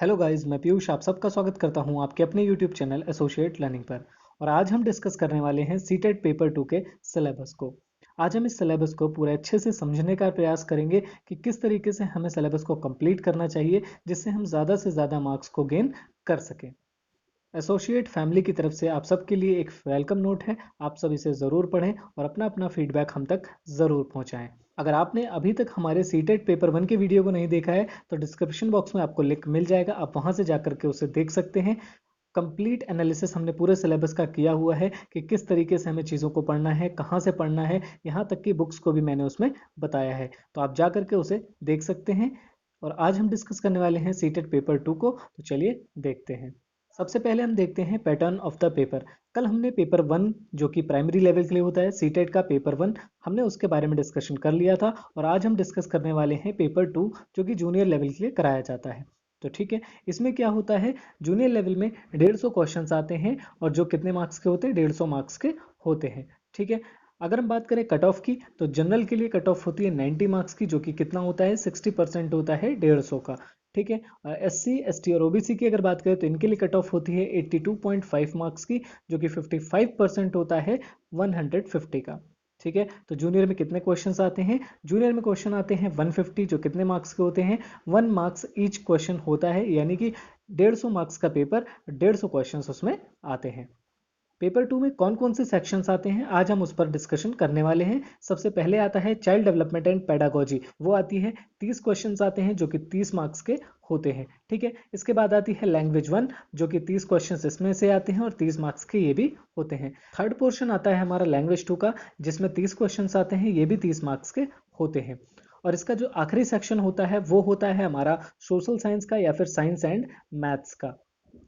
Hello guys, मैं पीयूष आप सबका स्वागत करता हूं आपके अपने यूट्यूब चैनल एसोसिएट लर्निंग पर। और आज हम डिस्कस करने वाले हैं सीटेट पेपर 2 के सिलेबस को। आज हम इस सिलेबस को पूरे अच्छे से समझने का प्रयास करेंगे कि किस तरीके से हमें सिलेबस को कंप्लीट करना चाहिए जिससे हम ज़्यादा से ज़्यादा मार्क्स को गेन कर सकें। एसोसिएट फैमिली की तरफ से आप सबके लिए एक वेलकम नोट है। आप सब इसे ज़रूर पढ़ें और अपना अपना फीडबैक हम तक ज़रूर पहुंचाएं। अगर आपने अभी तक हमारे सीटेट पेपर 1 के वीडियो को नहीं देखा है तो डिस्क्रिप्शन बॉक्स में आपको लिंक मिल जाएगा, आप वहां से जाकर के उसे देख सकते हैं। कंप्लीट एनालिसिस हमने पूरे सिलेबस का किया हुआ है कि किस तरीके से हमें चीज़ों को पढ़ना है, कहाँ से पढ़ना है, यहाँ तक कि बुक्स को भी मैंने उसमें बताया है, तो आप जा करके उसे देख सकते हैं। और आज हम डिस्कस करने वाले हैं सीटेट पेपर 2 को, तो चलिए देखते हैं। सबसे पहले हम देखते हैं पैटर्न ऑफ द पेपर। कल हमने पेपर 1 जो कि प्राइमरी लेवल के लिए होता है, सीटेट का पेपर 1, हमने उसके बारे में डिस्कशन कर लिया था। और आज हम डिस्कस करने वाले हैं पेपर 2 जो कि जूनियर लेवल के लिए कराया जाता है। तो ठीक है, इसमें क्या होता है, जूनियर लेवल में 150 क्वेश्चंस आते हैं और जो कितने मार्क्स के होते हैं, 150 मार्क्स के होते हैं। ठीक है, अगर हम बात करें कट ऑफ की तो जनरल के लिए कट ऑफ होती है 90 मार्क्स की, जो कि कितना होता है, 60% होता है 150 का। ठीक है, एससी एसटी और ओबीसी की अगर बात करें तो इनके लिए कट ऑफ होती है 82.5 मार्क्स की, जो कि 55% होता है 150 का। ठीक है, तो जूनियर में कितने क्वेश्चंस आते हैं, जूनियर में क्वेश्चन आते हैं 150, जो कितने मार्क्स के होते हैं, 1 मार्क्स ईच क्वेश्चन होता है, यानी कि 150 मार्क्स का पेपर, 150 क्वेश्चंस उसमें आते हैं। पेपर 2 में कौन कौन से सेक्शंस आते हैं आज हम उस पर डिस्कशन करने वाले हैं। सबसे पहले आता है चाइल्ड डेवलपमेंट एंड पेडागोजी, वो आती है 30 क्वेश्चंस आते हैं जो कि 30 मार्क्स के होते हैं। ठीक है, इसके बाद आती है लैंग्वेज 1, जो कि 30 क्वेश्चंस इसमें से आते हैं और 30 मार्क्स के ये भी होते हैं। थर्ड पोर्शन आता है हमारा लैंग्वेज 2 का, जिसमें 30 क्वेश्चंस आते हैं, ये भी 30 मार्क्स के होते हैं। और इसका जो आखिरी सेक्शन होता है वो होता है हमारा सोशल साइंस का या फिर साइंस एंड मैथ्स का।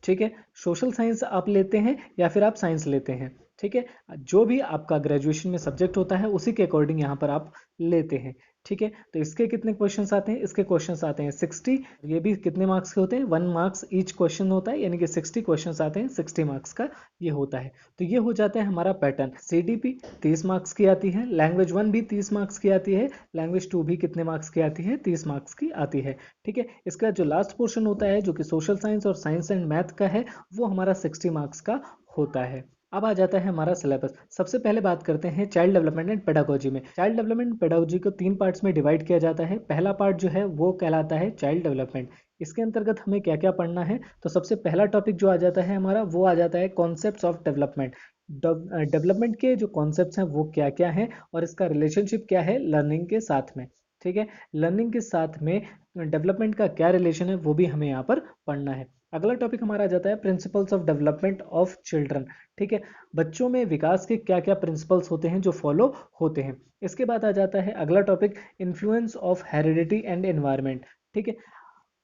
ठीक है, सोशल साइंस आप लेते हैं या फिर आप साइंस लेते हैं, ठीक है, जो भी आपका ग्रेजुएशन में सब्जेक्ट होता है उसी के अकॉर्डिंग यहाँ पर आप लेते हैं। ठीक है, तो इसके कितने क्वेश्चंस आते हैं, इसके क्वेश्चंस आते हैं 60, ये भी कितने मार्क्स के होते हैं, 1 मार्क्स ईच क्वेश्चन होता है, यानी कि 60 क्वेश्चंस आते हैं, 60 मार्क्स का ये होता है। तो ये हो जाता है हमारा पैटर्न। सीडीपी 30 मार्क्स की आती है, लैंग्वेज 1 भी 30 मार्क्स की आती है, लैंग्वेज 2 भी कितने मार्क्स की आती है, 30 मार्क्स की आती है। ठीक है, इसका जो लास्ट पोर्शन होता है जो कि सोशल साइंस और साइंस एंड मैथ का है, वो हमारा 60 मार्क्स का होता है। अब आ जाता है हमारा सिलेबस। सबसे पहले बात करते हैं चाइल्ड डेवलपमेंट एंड पेडागोजी में। चाइल्ड डेवलपमेंट पेडागोजी को 3 पार्ट्स में डिवाइड किया जाता है। पहला पार्ट जो है वो कहलाता है चाइल्ड डेवलपमेंट। इसके अंतर्गत हमें क्या क्या पढ़ना है, तो सबसे पहला टॉपिक जो आ जाता है हमारा, वो आ जाता है कॉन्सेप्ट्स ऑफ डेवलपमेंट। डेवलपमेंट के जो कॉन्सेप्ट्स हैं वो क्या क्या हैं और इसका रिलेशनशिप क्या है लर्निंग के साथ में। ठीक है, लर्निंग के साथ में डेवलपमेंट का क्या रिलेशन है वो भी हमें यहाँ पर पढ़ना है। अगला टॉपिक हमारा आ जाता है principles of development of children. ठीक है, बच्चों में विकास के क्या क्या प्रिंसिपल्स होते हैं जो फॉलो होते हैं। इसके बाद आ जाता है अगला topic influence of heredity and environment. ठीक है,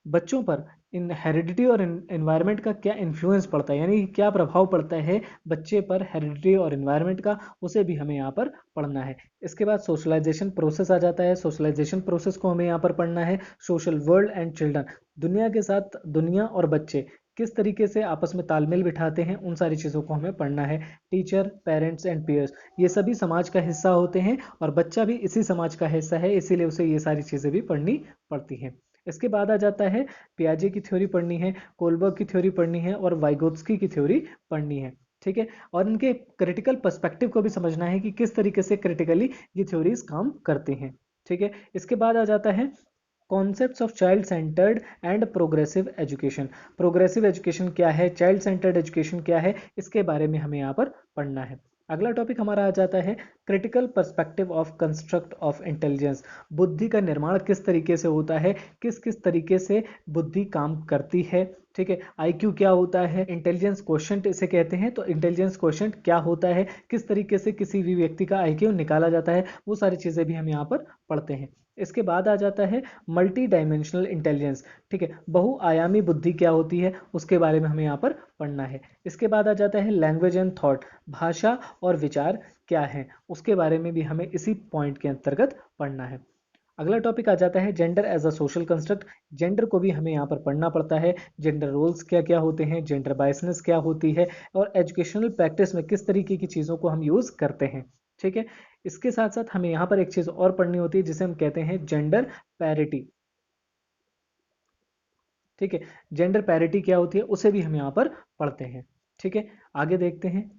बच्चों पर इन हेरिडिटी और एनवायरनमेंट का क्या इन्फ्लुएंस पड़ता है, यानी कि क्या प्रभाव पड़ता है बच्चे पर हेरिडिटी और एनवायरनमेंट का, उसे भी हमें यहाँ पर पढ़ना है। इसके बाद सोशलाइजेशन प्रोसेस आ जाता है, सोशलाइजेशन प्रोसेस को हमें यहाँ पर पढ़ना है। सोशल वर्ल्ड एंड चिल्ड्रन, दुनिया के साथ दुनिया और बच्चे किस तरीके से आपस में तालमेल बिठाते हैं, उन सारी चीज़ों को हमें पढ़ना है। टीचर, पेरेंट्स एंड पीयर्स, ये सभी समाज का हिस्सा होते हैं और बच्चा भी इसी समाज का हिस्सा है, इसीलिए उसे ये सारी चीज़ें भी पढ़नी पड़ती हैं। इसके बाद आ जाता है पियाजे की थ्योरी पढ़नी है, कोलबर्ग की थ्योरी पढ़नी है और वाइगोत्स्की की थ्योरी पढ़नी है। ठीक है, और इनके क्रिटिकल पर्सपेक्टिव को भी समझना है कि किस तरीके से क्रिटिकली ये थ्योरीज काम करती हैं। ठीक है, इसके बाद आ जाता है concepts of child centred and progressive education. Progressive education क्या है, चाइल्ड सेंटर्ड एजुकेशन क्या है, इसके बारे में हमें यहाँ पर पढ़ना है। अगला टॉपिक हमारा आ जाता है critical perspective of construct of intelligence. बुद्धि का निर्माण किस तरीके से होता है, किस किस तरीके से बुद्धि काम करती है। ठीक है, आईक्यू क्या होता है, इंटेलिजेंस क्वोशंट इसे कहते हैं, तो इंटेलिजेंस क्वोशंट क्या होता है, किस तरीके से किसी भी व्यक्ति का आईक्यू निकाला जाता है, वो सारी चीज़ें भी हम यहाँ पर पढ़ते हैं। इसके बाद आ जाता है मल्टी डायमेंशनल इंटेलिजेंस। ठीक है, बहुआयामी बुद्धि क्या होती है, उसके बारे में हमें यहाँ पर पढ़ना है। इसके बाद आ जाता है लैंग्वेज एंड थॉट, भाषा और विचार क्या है, उसके बारे में भी हमें इसी पॉइंट के अंतर्गत पढ़ना है। अगला टॉपिक आ जाता है gender as a social construct. Gender को भी हमें यहाँ पर पढ़ना पड़ता है, जेंडर रोल्स क्या क्या होते हैं, जेंडर बायसनेस क्या होती है और एजुकेशनल प्रैक्टिस में किस तरीके की चीज़ों को हम यूज़ करते हैं। ठीक है, इसके साथ साथ हमें यहाँ पर एक चीज़ और पढ़नी होती है जिसे हम कहते हैं जेंडर पैरिटी। ठीक है। जेंडर पैरिटी क्या होती है उसे भी हम यहाँ पर पढ़ते हैं। ठीक है, आगे देखते हैं।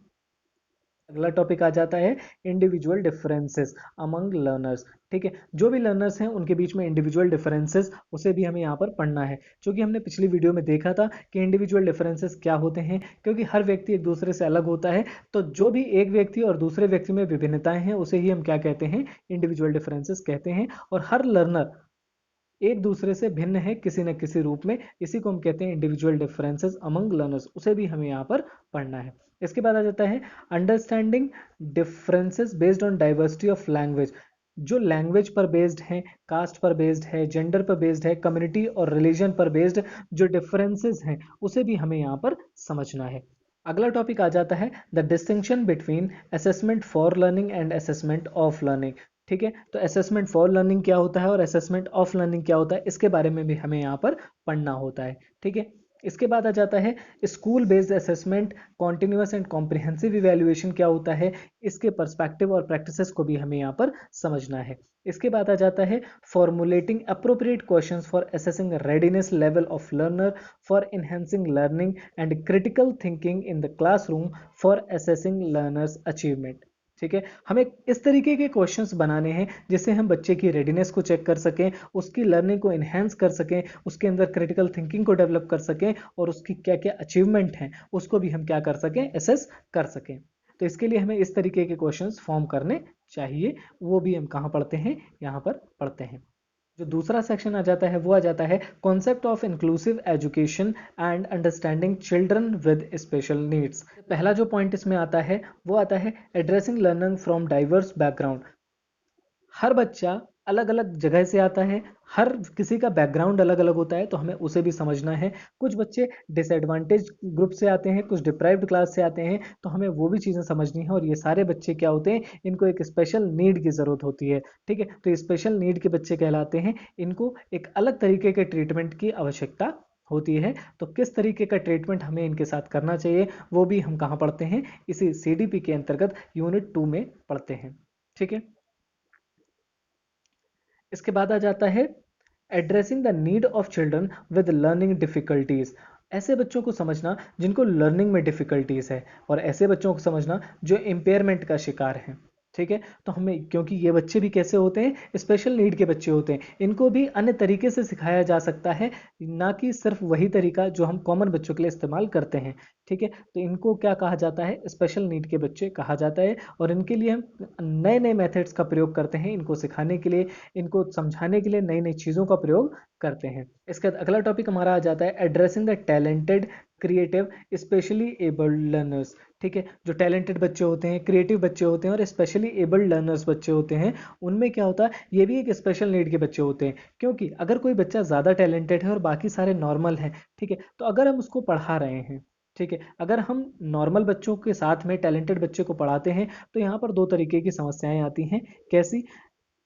अगला टॉपिक आ जाता है इंडिविजुअल डिफरेंसेस अमंग लर्नर्स। ठीक है, जो भी लर्नर्स हैं उनके बीच में इंडिविजुअल डिफरेंसेस उसे भी हमें यहाँ पर पढ़ना है। क्योंकि हमने पिछली वीडियो में देखा था कि इंडिविजुअल डिफरेंसेस क्या होते हैं, क्योंकि हर व्यक्ति एक दूसरे से अलग होता है, तो जो भी एक व्यक्ति और दूसरे व्यक्ति में विभिन्नताएं हैं उसे ही हम क्या कहते हैं, इंडिविजुअल डिफरेंसेस कहते हैं। और हर लर्नर एक दूसरे से भिन्न है किसी न किसी रूप में, इसी को हम कहते हैं इंडिविजुअल डिफरेंसेस अमंग लर्नर्स, उसे भी हमें यहाँ पर पढ़ना है। इसके बाद आ जाता है understanding differences based on diversity of language. जो लैंग्वेज पर बेस्ड है, कास्ट पर बेस्ड है, जेंडर पर बेस्ड है, कम्युनिटी और रिलीजन पर बेस्ड जो डिफरेंसेस हैं उसे भी हमें यहाँ पर समझना है। अगला टॉपिक आ जाता है the distinction between assessment for learning and assessment of learning. ठीक है, तो असेसमेंट फॉर लर्निंग क्या होता है और असेसमेंट ऑफ लर्निंग क्या होता है, इसके बारे में भी हमें यहाँ पर पढ़ना होता है। ठीक है, इसके बाद आ जाता है school based assessment, continuous and comprehensive evaluation क्या होता है, इसके पर्सपेक्टिव और प्रैक्टिसेस को भी हमें यहाँ पर समझना है। इसके बाद आ जाता है formulating appropriate questions for assessing readiness level of learner for enhancing learning and critical thinking in the classroom for assessing learners achievement. ठीक है, हमें इस तरीके के क्वेश्चंस बनाने हैं जिससे हम बच्चे की रेडीनेस को चेक कर सकें, उसकी लर्निंग को इन्हेंस कर सकें, उसके अंदर क्रिटिकल थिंकिंग को डेवलप कर सकें और उसकी क्या क्या अचीवमेंट हैं उसको भी हम क्या कर सकें, असेस कर सकें। तो इसके लिए हमें इस तरीके के क्वेश्चंस फॉर्म करने चाहिए, वो भी हम कहाँ पढ़ते हैं, यहाँ पर पढ़ते हैं। जो दूसरा सेक्शन आ जाता है वो आ जाता है concept of inclusive education and understanding children with special needs. पहला जो पॉइंट इसमें आता है वो आता है addressing learning from diverse background. हर बच्चा अलग अलग जगह से आता है, हर किसी का बैकग्राउंड अलग अलग होता है, तो हमें उसे भी समझना है। कुछ बच्चे डिसएडवांटेज ग्रुप से आते हैं, कुछ डिप्राइव्ड क्लास से आते हैं, तो हमें वो भी चीज़ें समझनी है। और ये सारे बच्चे क्या होते हैं, इनको एक स्पेशल नीड की ज़रूरत होती है। ठीक है, तो ये स्पेशल नीड के बच्चे कहलाते हैं, इनको एक अलग तरीके के ट्रीटमेंट की आवश्यकता होती है। तो किस तरीके का ट्रीटमेंट हमें इनके साथ करना चाहिए वो भी हम कहाँ पढ़ते हैं, इसी CDP के अंतर्गत यूनिट 2 में पढ़ते हैं। ठीक है, इसके बाद आ जाता है addressing the need of children with learning difficulties. ऐसे बच्चों को समझना जिनको लर्निंग में डिफिकल्टीज है, और ऐसे बच्चों को समझना जो इम्पेयरमेंट का शिकार है। ठीक है, तो हमें, क्योंकि ये बच्चे भी कैसे होते हैं, स्पेशल नीड के बच्चे होते हैं, इनको भी अन्य तरीके से सिखाया जा सकता है, ना कि सिर्फ वही तरीका जो हम कॉमन बच्चों के लिए इस्तेमाल करते हैं। ठीक है, तो इनको क्या कहा जाता है, स्पेशल नीड के बच्चे कहा जाता है। और इनके लिए हम नए नए मेथड्स का प्रयोग करते हैं, इनको सिखाने के लिए, इनको समझाने के लिए नई नई चीज़ों का प्रयोग करते हैं। इसका अगला टॉपिक हमारा आ जाता है addressing the talented creative specially abled learners. ठीक है, जो टैलेंटेड बच्चे होते हैं, क्रिएटिव बच्चे होते हैं और स्पेशली एबल्ड लर्नर्स बच्चे होते हैं, उनमें क्या होता है, ये भी एक स्पेशल नीड के बच्चे होते हैं। क्योंकि अगर कोई बच्चा ज़्यादा टैलेंटेड है और बाकी सारे नॉर्मल हैं, ठीक है, तो अगर हम उसको पढ़ा रहे हैं, ठीक है, अगर हम नॉर्मल बच्चों के साथ में टैलेंटेड बच्चे को पढ़ाते हैं, तो यहाँ पर दो तरीके की समस्याएं आती हैं। कैसी?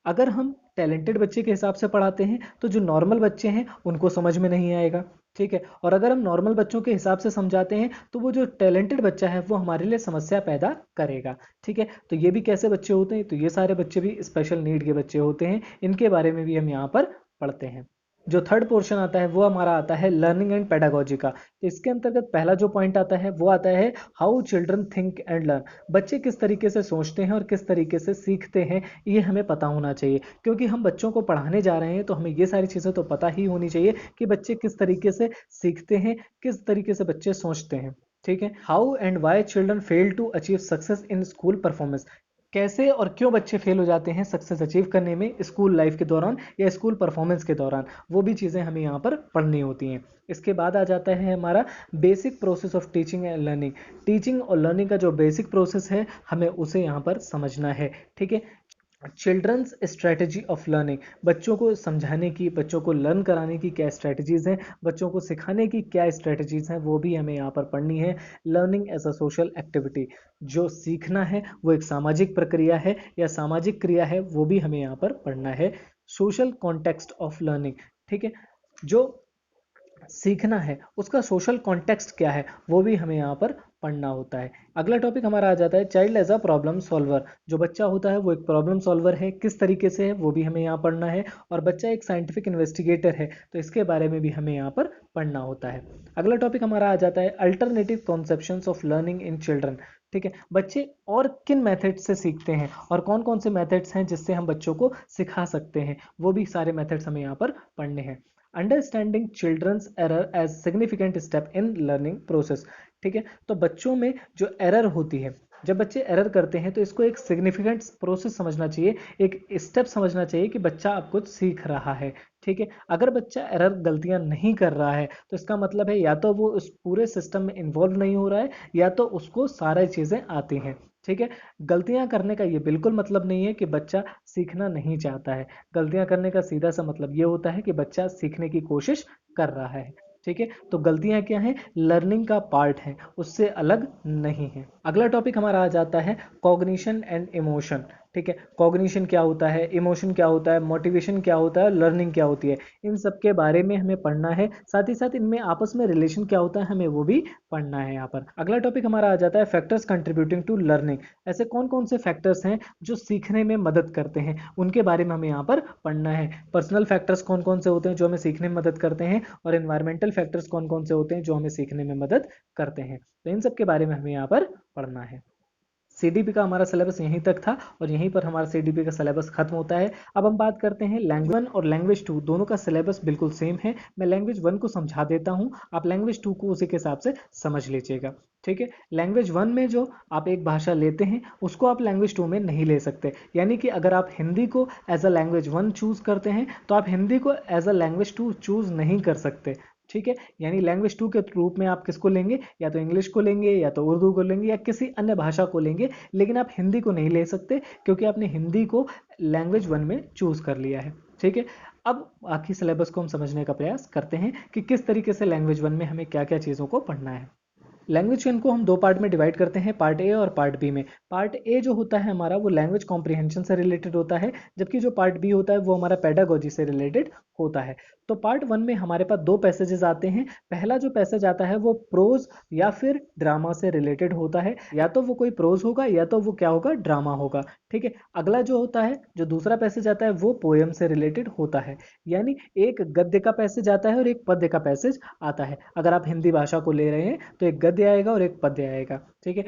अगर हम टैलेंटेड बच्चे के हिसाब से पढ़ाते हैं तो जो नॉर्मल बच्चे हैं उनको समझ में नहीं आएगा। ठीक है, और अगर हम नॉर्मल बच्चों के हिसाब से समझाते हैं तो वो जो टैलेंटेड बच्चा है वो हमारे लिए समस्या पैदा करेगा। ठीक है, तो ये भी कैसे बच्चे होते हैं, तो ये सारे बच्चे भी स्पेशल नीड के बच्चे होते हैं, इनके बारे में भी हम यहाँ पर पढ़ते हैं। जो थर्ड पोर्शन आता है वो हमारा आता है लर्निंग एंड पेडागोजी का। तो इसके अंतर्गत पहला जो पॉइंट आता है वो आता है how children think and learn. बच्चे किस तरीके से सोचते हैं और किस तरीके से सीखते हैं, ये हमें पता होना चाहिए। क्योंकि हम बच्चों को पढ़ाने जा रहे हैं तो हमें ये सारी चीज़ें तो पता ही होनी चाहिए कि बच्चे किस तरीके से सीखते हैं, किस तरीके से बच्चे सोचते हैं। ठीक है, how and why children fail to achieve success in school performance. कैसे और क्यों बच्चे फेल हो जाते हैं सक्सेस अचीव करने में स्कूल लाइफ के दौरान या स्कूल परफॉर्मेंस के दौरान, वो भी चीज़ें हमें यहाँ पर पढ़नी होती हैं। इसके बाद आ जाता है हमारा basic process of teaching and learning. Teaching और लर्निंग का जो बेसिक प्रोसेस है हमें उसे यहाँ पर समझना है। ठीक है, चिल्ड्रंस स्ट्रेटजी ऑफ लर्निंग, बच्चों को समझाने की, बच्चों को लर्न कराने की क्या स्ट्रेटजीज हैं, बच्चों को सिखाने की क्या स्ट्रेटजीज हैं, वो भी हमें यहाँ पर पढ़नी है। Learning as a social activity, जो सीखना है वो एक सामाजिक प्रक्रिया है या सामाजिक क्रिया है, वो भी हमें यहाँ पर पढ़ना है। सोशल कॉन्टेक्स्ट ऑफ लर्निंग, ठीक है, जो सीखना है उसका सोशल कॉन्टेक्स्ट क्या है वो भी हमें यहाँ पर पढ़ना होता है। अगला टॉपिक हमारा आ जाता है child as a problem solver. जो बच्चा होता है वो एक प्रॉब्लम सॉल्वर है, किस तरीके से है वो भी हमें यहाँ पढ़ना है। और बच्चा एक साइंटिफिक इन्वेस्टिगेटर है तो इसके बारे में भी हमें यहाँ पर पढ़ना होता है। अगला टॉपिक हमारा आ जाता है alternative conceptions of learning in children. ठीक है, बच्चे और किन मेथड से सीखते हैं और कौन कौन से मेथड्स हैं जिससे हम बच्चों को सिखा सकते हैं, वो भी सारे मेथड्स हमें यहाँ पर पढ़ने हैं। Understanding children's error as significant step in learning process. ठीक है, तो बच्चों में जो एरर होती है, जब बच्चे एरर करते हैं तो इसको एक सिग्निफिकेंट प्रोसेस समझना चाहिए, एक स्टेप समझना चाहिए कि बच्चा अब कुछ सीख रहा है। ठीक है, अगर बच्चा एरर गलतियां नहीं कर रहा है तो इसका मतलब है या तो वो उस पूरे सिस्टम में इन्वॉल्व नहीं हो रहा है या तो उसको सारी चीजें आती हैं। ठीक है, गलतियां करने का ये बिल्कुल मतलब नहीं है कि बच्चा सीखना नहीं चाहता है। गलतियां करने का सीधा सा मतलब ये होता है कि बच्चा सीखने की कोशिश कर रहा है। ठीक है, तो गलतियां क्या हैं, लर्निंग का पार्ट है, उससे अलग नहीं है। अगला टॉपिक हमारा आ जाता है कॉग्निशन एंड इमोशन। ठीक है, कॉग्निशन क्या होता है, इमोशन क्या होता है, मोटिवेशन क्या होता है, लर्निंग क्या होती है, इन सब के बारे में हमें पढ़ना है। साथ ही साथ इनमें आपस में रिलेशन क्या होता है हमें वो भी पढ़ना है यहाँ पर। अगला टॉपिक हमारा आ जाता है फैक्टर्स कंट्रीब्यूटिंग टू लर्निंग। ऐसे कौन कौन से फैक्टर्स हैं जो सीखने में मदद करते हैं उनके बारे में हमें यहाँ पर पढ़ना है। पर्सनल फैक्टर्स कौन कौन से होते हैं जो हमें सीखने में मदद करते हैं, और एनवायरमेंटल फैक्टर्स कौन कौन से होते हैं जो हमें सीखने में मदद करते हैं। तो इन सब के बारे में हमें यहाँ पर पढ़ना है। सीडीपी का हमारा सिलेबस यहीं तक था और यहीं पर हमारा सीडीपी का सिलेबस खत्म होता है। अब हम बात करते हैं लैंग्वेज 1 और लैंग्वेज 2 दोनों का सिलेबस बिल्कुल सेम है। मैं लैंग्वेज 1 को समझा देता हूं, आप लैंग्वेज 2 को उसी के हिसाब से समझ लीजिएगा। ठीक है, लैंग्वेज 1 में जो आप एक भाषा लेते हैं उसको आप लैंग्वेज 2 में नहीं ले सकते। यानी कि अगर आप हिंदी को एज अ लैंग्वेज 1 चूज करते हैं तो आप हिंदी को एज अ लैंग्वेज 2 चूज नहीं कर सकते। ठीक है, यानी लैंग्वेज 2 के रूप में आप किसको लेंगे, या तो इंग्लिश को लेंगे या तो उर्दू को लेंगे या किसी अन्य भाषा को लेंगे, लेकिन आप हिंदी को नहीं ले सकते क्योंकि आपने हिंदी को लैंग्वेज 1 में चूज कर लिया है। ठीक है, अब बाकी सिलेबस को हम समझने का प्रयास करते हैं कि किस तरीके से लैंग्वेज 1 में हमें क्या क्या चीज़ों को पढ़ना है। लैंग्वेज चेन को हम दो पार्ट में डिवाइड करते हैं, पार्ट ए और पार्ट बी में। पार्ट ए जो होता है हमारा वो लैंग्वेज कॉम्प्रिहेंशन से रिलेटेड होता है, जबकि जो पार्ट बी होता है वो हमारा पेडागोजी से रिलेटेड होता है। तो पार्ट 1 में हमारे पास दो पैसेजेस आते हैं। पहला जो पैसेज आता है वो प्रोज या फिर ड्रामा से रिलेटेड होता है, या तो वो कोई प्रोज होगा या तो वो क्या होगा, ड्रामा होगा। ठीक है, अगला जो होता है, जो दूसरा पैसेज आता है वो पोएम से रिलेटेड होता है। यानी एक गद्य का पैसेज आता है और एक पद्य का पैसेज आता है। अगर आप हिंदी भाषा को ले रहे हैं तो एक गद्य आएगा और एक पद्य आएगा। ठीक है,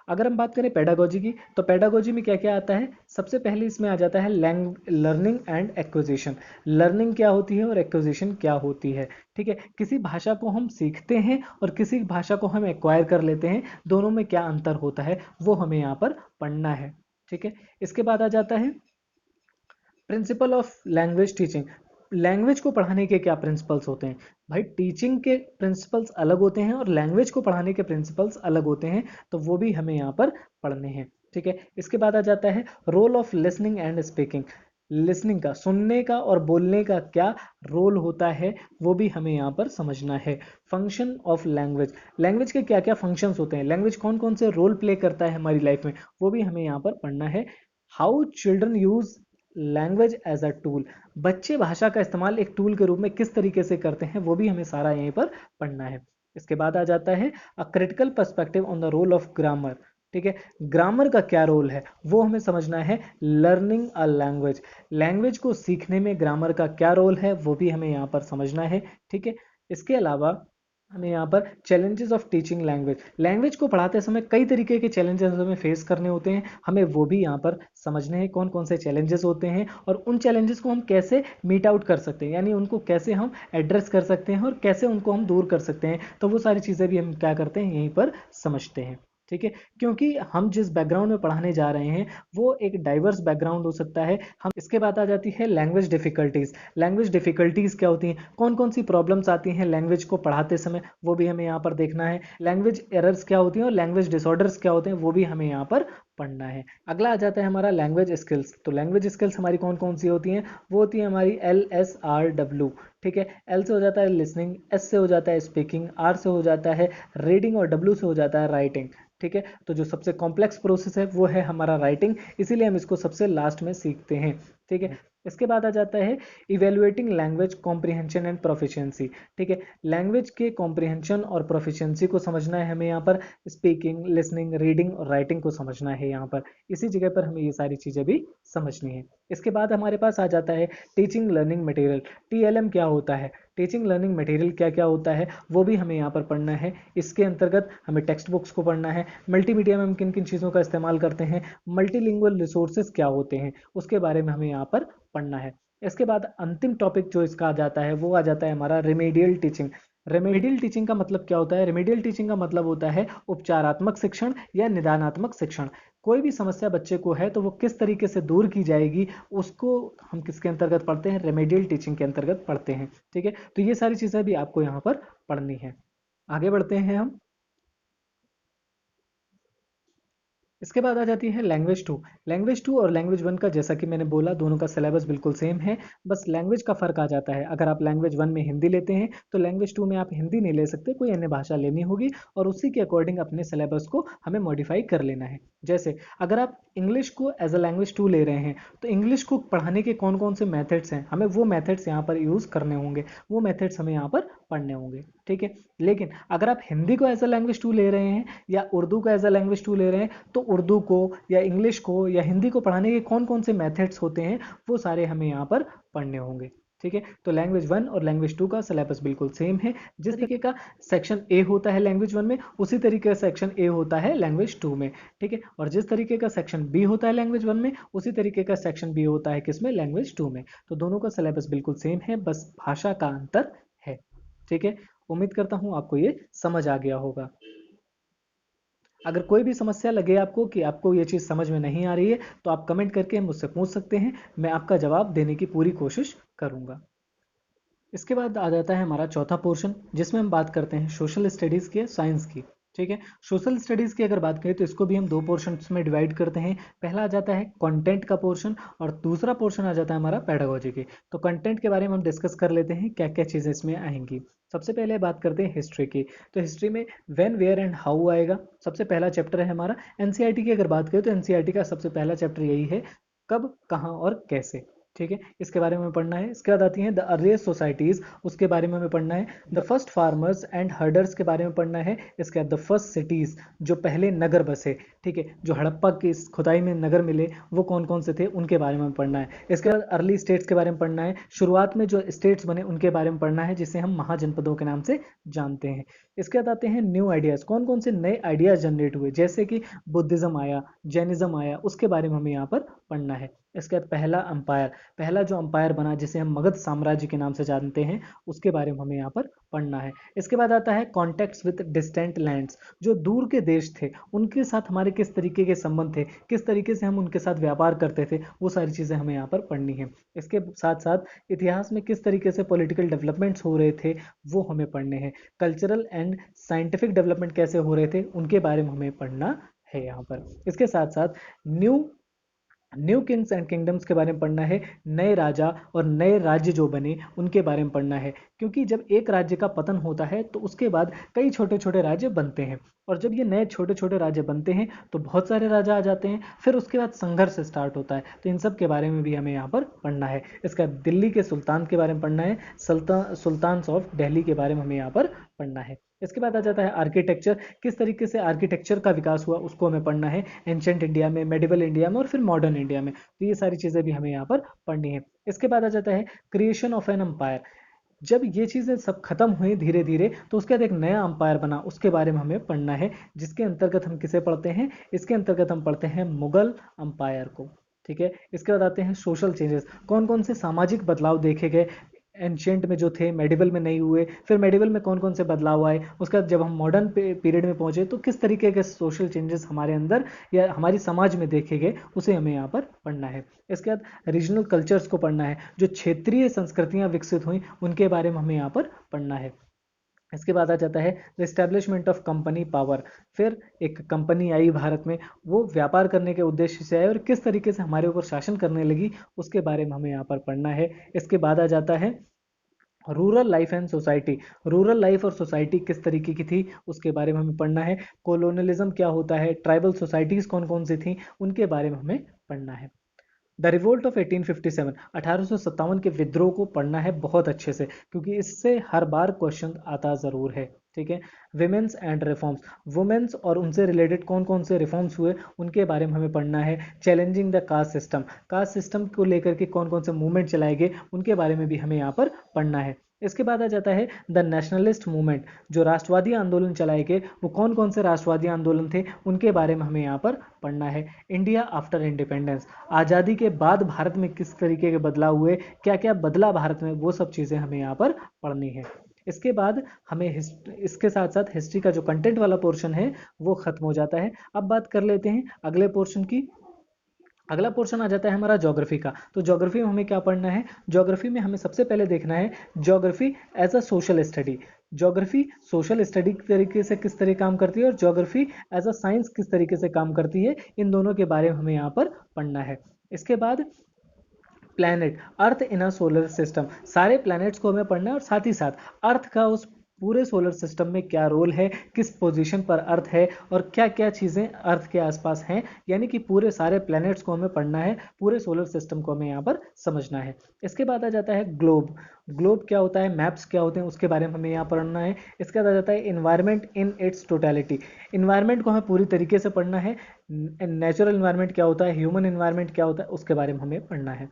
अगर हम बात करें पेडागोजी की तो पेडागोजी में क्या क्या आता है, सबसे पहले इसमें आ जाता है लर्निंग एंड एक्विजिशन। लर्निंग क्या होती है और एक्विजिशन क्या होती है। ठीक है, किसी भाषा को हम सीखते हैं और किसी भाषा को हम एक्वायर कर लेते हैं, दोनों में क्या अंतर होता है वो हमें यहाँ पर पढ़ना है। ठीक है, इसके बाद आ जाता है principle of language teaching. Language को पढ़ाने के क्या प्रिंसिपल्स होते हैं। भाई टीचिंग के प्रिंसिपल्स अलग होते हैं और लैंग्वेज को पढ़ाने के प्रिंसिपल्स अलग होते हैं, तो वो भी हमें यहाँ पर पढ़ने हैं। ठीक है, इसके बाद आ जाता है role of listening and speaking. Listening का, सुनने का और बोलने का क्या रोल होता है वो भी हमें यहाँ पर समझना है। फंक्शन ऑफ लैंग्वेज, लैंग्वेज के क्या क्या फंक्शंस होते हैं, लैंग्वेज कौन कौन से रोल प्ले करता है हमारी लाइफ में, वो भी हमें यहाँ पर पढ़ना है। How children use language as a tool, बच्चे भाषा का इस्तेमाल एक टूल के रूप में किस तरीके से करते हैं वो भी हमें सारा यहीं पर पढ़ना है। इसके बाद आ जाता है a critical perspective on the role of grammar. ठीक है, ग्रामर का क्या रोल है वो हमें समझना है। लर्निंग अ लैंग्वेज, लैंग्वेज को सीखने में ग्रामर का क्या रोल है वो भी हमें यहाँ पर समझना है। ठीक है, इसके अलावा हमें यहाँ पर challenges of teaching language, language को पढ़ाते समय कई तरीके के चैलेंजेस हमें फेस करने होते हैं, हमें वो भी यहाँ पर समझने हैं कौन कौन से चैलेंजेस होते हैं और उन चैलेंजेस को हम कैसे मीट आउट कर सकते हैं, यानी उनको कैसे हम एड्रेस कर सकते हैं और कैसे उनको हम दूर कर सकते हैं। तो वो सारी चीज़ें भी हम क्या करते हैं यहीं पर समझते हैं। ठीक है, क्योंकि हम जिस बैकग्राउंड में पढ़ाने जा रहे हैं वो एक डाइवर्स बैकग्राउंड हो सकता है। हम इसके बाद आ जाती है लैंग्वेज डिफिकल्टीज। लैंग्वेज डिफिकल्टीज क्या होती हैं, कौन कौन सी प्रॉब्लम्स आती हैं लैंग्वेज को पढ़ाते समय, वो भी हमें यहाँ पर देखना है। लैंग्वेज एरर्स क्या होती हैं और लैंग्वेज डिसऑर्डर्स क्या होते हैं वो भी हमें यहाँ पर पढ़ना है। अगला आ जाता है हमारा लैंग्वेज स्किल्स। तो लैंग्वेज स्किल्स हमारी कौन कौन सी होती हैं, वो होती है हमारी LSRW। ठीक है, एल से हो जाता है लिसनिंग, एस से हो जाता है स्पीकिंग, आर से हो जाता है रीडिंग और डब्ल्यू से हो जाता है राइटिंग। ठीक है, तो जो सबसे कॉम्प्लेक्स प्रोसेस है वो है हमारा राइटिंग, इसीलिए हम इसको सबसे लास्ट में सीखते हैं। ठीक है, इसके बाद आ जाता है evaluating language comprehension and proficiency. ठीक है, लैंग्वेज के कॉम्प्रिहेंशन और प्रोफिशिएंसी को समझना है हमें यहाँ पर, स्पीकिंग, लिसनिंग, रीडिंग और राइटिंग को समझना है यहाँ पर, इसी जगह पर हमें ये सारी चीज़ें भी समझनी है। इसके बाद हमारे पास आ जाता है टीचिंग लर्निंग मटेरियल, टीएलएम क्या होता है, टीचिंग लर्निंग मटेरियल क्या क्या होता है वो भी हमें यहाँ पर पढ़ना है। इसके अंतर्गत हमें टेक्स्ट बुक्स को पढ़ना है, मल्टीमीडिया में हम किन किन चीज़ों का इस्तेमाल करते हैं, मल्टीलिंगुअल रिसोर्सेज क्या होते हैं उसके बारे में हमें यहाँ पर पढ़ना है। इसके बाद अंतिम टॉपिक जो इसका आ जाता है वो आ जाता है हमारा रेमेडियल टीचिंग। रेमेडियल टीचिंग का मतलब क्या होता है, रेमेडियल टीचिंग का मतलब होता है उपचारात्मक शिक्षण या निदानात्मक शिक्षण। कोई भी समस्या बच्चे को है तो वो किस तरीके से दूर की जाएगी उसको हम किसके अंतर्गत पढ़ते हैं, रेमेडियल टीचिंग के अंतर्गत पढ़ते हैं। ठीक है, तो ये सारी चीजें भी आपको यहाँ पर पढ़नी है। आगे बढ़ते हैं हम। इसके बाद आ जाती है लैंग्वेज टू। लैंग्वेज टू और लैंग्वेज वन का, जैसा कि मैंने बोला, दोनों का सिलेबस बिल्कुल सेम है, बस लैंग्वेज का फर्क आ जाता है। अगर आप लैंग्वेज वन में हिंदी लेते हैं तो लैंग्वेज टू में आप हिंदी नहीं ले सकते, कोई अन्य भाषा लेनी होगी और उसी के अकॉर्डिंग अपने सिलेबस को हमें मॉडिफाई कर लेना है। जैसे अगर आप इंग्लिश को एज अ लैंग्वेज टू ले रहे हैं तो इंग्लिश को पढ़ाने के कौन कौन से मेथड्स हैं, हमें वो मेथड्स यहाँ पर यूज़ करने होंगे, वो मेथड्स हमें यहाँ पर पढ़ने होंगे। ठीक है, लेकिन अगर आप हिंदी को एज अ लैंग्वेज टू ले रहे हैं या उर्दू को एज अ लैंग्वेज टू ले रहे हैं तो उर्दू को या इंग्लिश को या हिंदी को पढ़ाने के कौन कौन से मेथड्स होते हैं वो सारे हमें यहाँ पर पढ़ने होंगे। ठीक है, तो लैंग्वेज वन और लैंग्वेज टू का सिलेबस बिल्कुल सेम है। जिस तरीके का सेक्शन ए होता है लैंग्वेज वन में उसी तरीके का सेक्शन ए होता है लैंग्वेज टू में। ठीक है, और जिस तरीके का सेक्शन बी होता है लैंग्वेज वन में उसी तरीके का सेक्शन बी होता है किसमें, लैंग्वेज टू में। तो दोनों का सिलेबस बिल्कुल सेम है, बस भाषा का अंतर है। ठीक है, उम्मीद करता हूं आपको ये समझ आ गया होगा। अगर कोई भी समस्या लगे आपको कि आपको ये चीज़ समझ में नहीं आ रही है तो आप कमेंट करके मुझसे पूछ सकते हैं, मैं आपका जवाब देने की पूरी कोशिश करूंगा। इसके बाद आ जाता है हमारा चौथा पोर्शन जिसमें हम बात करते हैं सोशल स्टडीज़ के, साइंस की। ठीक है, सोशल स्टडीज़ की अगर बात करें तो इसको भी हम दो पोर्शंस में डिवाइड करते हैं। पहला आ जाता है कंटेंट का पोर्शन और दूसरा पोर्शन आ जाता है हमारा पेडागोजी की। तो कंटेंट के बारे में हम डिस्कस कर लेते हैं क्या क्या चीज़ें इसमें आएंगी। सबसे पहले बात करते हैं हिस्ट्री की। तो हिस्ट्री में व्हेन, वेयर एंड हाउ आएगा। सबसे पहला चैप्टर है हमारा। एनसीईआरटी की अगर बात करें तो एनसीईआरटी का सबसे पहला चैप्टर यही है, कब, कहाँ और कैसे। ठीक है, इसके बारे में पढ़ना है। इसके बाद आती हैं द अर्लीस्ट सोसाइटीज, उसके बारे में हमें पढ़ना है। The first farmers and herders के बारे में पढ़ना है। इसके बाद द फर्स्ट सिटीज, जो पहले नगर बसे, ठीक है, जो हड़प्पा की खुदाई में नगर मिले वो कौन कौन से थे उनके बारे में पढ़ना है। इसके बाद अर्ली स्टेट्स के बारे में पढ़ना है, शुरुआत में जो स्टेट्स बने उनके बारे में पढ़ना है जिसे हम महाजनपदों के नाम से जानते हैं। इसके बाद आते हैं न्यू आइडियाज, कौन कौन से नए आइडियाज जनरेट हुए, जैसे कि बुद्धिज्म आया, जैनिज्म आया, उसके बारे में हमें यहाँ पर पढ़ना है। इसके बाद पहला अंपायर, पहला जो अंपायर बना जिसे हम मगध साम्राज्य के नाम से जानते हैं उसके बारे में हमें यहाँ पर पढ़ना है। इसके बाद आता है कॉन्टेक्ट्स विद डिस्टेंट लैंड्स, जो दूर के देश थे उनके साथ हमारे किस तरीके के संबंध थे, किस तरीके से हम उनके साथ व्यापार करते थे, वो सारी चीज़ें हमें यहाँ पर पढ़नी है। इसके साथ साथ इतिहास में किस तरीके से पॉलिटिकल डेवलपमेंट्स हो रहे थे वो हमें पढ़ने हैं। कल्चरल एंड साइंटिफिक डेवलपमेंट कैसे हो रहे थे उनके बारे में हमें पढ़ना है यहाँ पर। इसके साथ साथ new new Kings and kingdoms के बारे में पढ़ना है, नए राजा और नए राज्य जो बने उनके बारे में पढ़ना है। क्योंकि जब एक राज्य का पतन होता है तो उसके बाद कई छोटे छोटे राज्य बनते हैं और जब ये नए छोटे छोटे राज्य बनते हैं तो बहुत सारे राजा आ जाते हैं, फिर उसके बाद संघर्ष स्टार्ट होता है। तो इन सब के बारे में भी हमें यहाँ पर पढ़ना है। इसका दिल्ली के सुल्तान के बारे में पढ़ना है, सुल्तान्स ऑफ दिल्ली के बारे में हमें यहाँ पर पढ़ना है। इसके बाद आ जाता है आर्किटेक्चर, किस तरीके से आर्किटेक्चर का विकास हुआ उसको हमें पढ़ना है, एंशंट इंडिया में, मेडिवल इंडिया में और फिर मॉडर्न इंडिया में। तो ये सारी चीज़ें भी हमें यहाँ पर पढ़नी है। इसके बाद आ जाता है क्रिएशन ऑफ एन एम्पायर, जब ये चीज़ें सब खत्म हुई धीरे धीरे तो उसके बाद एक नया अंपायर बना उसके बारे में हमें पढ़ना है, जिसके अंतर्गत हम किसे पढ़ते हैं, इसके अंतर्गत हम पढ़ते हैं मुगल अंपायर को। ठीक है, इसके बाद आते हैं सोशल चेंजेस, कौन कौन से सामाजिक बदलाव देखे गए, एंशियंट में जो थे मेडिवल में नहीं हुए, फिर मेडिवल में कौन कौन से बदलाव आए, उसके बाद जब हम मॉडर्न पीरियड में पहुंचे तो किस तरीके के सोशल चेंजेस हमारे अंदर या हमारी समाज में देखे गए उसे हमें यहाँ पर पढ़ना है। इसके बाद रीजनल कल्चर्स को पढ़ना है, जो क्षेत्रीय संस्कृतियाँ विकसित हुई उनके बारे में हमें यहाँ पर पढ़ना है। इसके बाद आ जाता है the establishment of company power, फिर एक कंपनी आई भारत में, वो व्यापार करने के उद्देश्य से आई और किस तरीके से हमारे ऊपर शासन करने लगी उसके बारे में हमें यहाँ पर पढ़ना है। इसके बाद आ जाता है rural life and society, rural life और सोसाइटी किस तरीके की थी उसके बारे में हमें पढ़ना है। कोलोनियलिज्म क्या होता है, ट्राइबल सोसाइटीज़ कौन कौन सी थी उनके बारे में हमें पढ़ना है। द रिवोल्ट ऑफ 1857, 1857 के विद्रोह को पढ़ना है बहुत अच्छे से, क्योंकि इससे हर बार क्वेश्चन आता ज़रूर है। ठीक है। विमेंस एंड रिफॉर्म्स, वुमेन्स और उनसे रिलेटेड कौन कौन से रिफॉर्म्स हुए उनके बारे में हमें पढ़ना है। Challenging the caste system, caste system को लेकर के कौन कौन से मूवमेंट चलाए गए उनके बारे में भी हमें यहाँ पर पढ़ना है। इसके बाद आ जाता है द नेशनलिस्ट मूवमेंट, जो राष्ट्रवादी आंदोलन चलाए गए वो कौन कौन से राष्ट्रवादी आंदोलन थे उनके बारे में हमें यहाँ पर पढ़ना है। इंडिया आफ्टर इंडिपेंडेंस, आज़ादी के बाद भारत में किस तरीके के बदलाव हुए, क्या क्या बदला भारत में, वो सब चीज़ें हमें यहाँ पर पढ़नी है। इसके बाद हमें इसके साथ साथ हिस्ट्री का जो कंटेंट वाला पोर्शन है वो खत्म हो जाता है। अब बात कर लेते हैं अगले पोर्शन की। अगला पोर्शन आ जाता है हमारा ज्योग्राफी का। तो ज्योग्राफी में हमें क्या पढ़ना है? ज्योग्राफी में हमें सबसे पहले देखना है geography as a social study. Geography social study के तरीके से किस तरह काम करती है और ज्योग्राफी एज अ साइंस किस तरीके से काम करती है, इन दोनों के बारे में हमें यहाँ पर पढ़ना है। इसके बाद प्लैनेट, अर्थ इन अ सोलर सिस्टम, सारे प्लैनेट्स को हमें पढ़ना है और साथ ही साथ अर्थ का उस पूरे सोलर सिस्टम में क्या रोल है, किस पोजीशन पर अर्थ है और क्या क्या चीज़ें अर्थ के आसपास हैं, यानी कि पूरे सारे प्लैनेट्स को हमें पढ़ना है, पूरे सोलर सिस्टम को हमें यहाँ पर समझना है। इसके बाद आ जाता है ग्लोब। ग्लोब क्या होता है, मैप्स क्या होते हैं, उसके बारे में हमें यहाँ पढ़ना है। इसके बाद आ जाता है environment in its totality, environment को हमें पूरी तरीके से पढ़ना है। नेचुरल इन्वायरमेंट क्या होता है, ह्यूमन इन्वायरमेंट क्या होता है, उसके बारे में हमें पढ़ना है।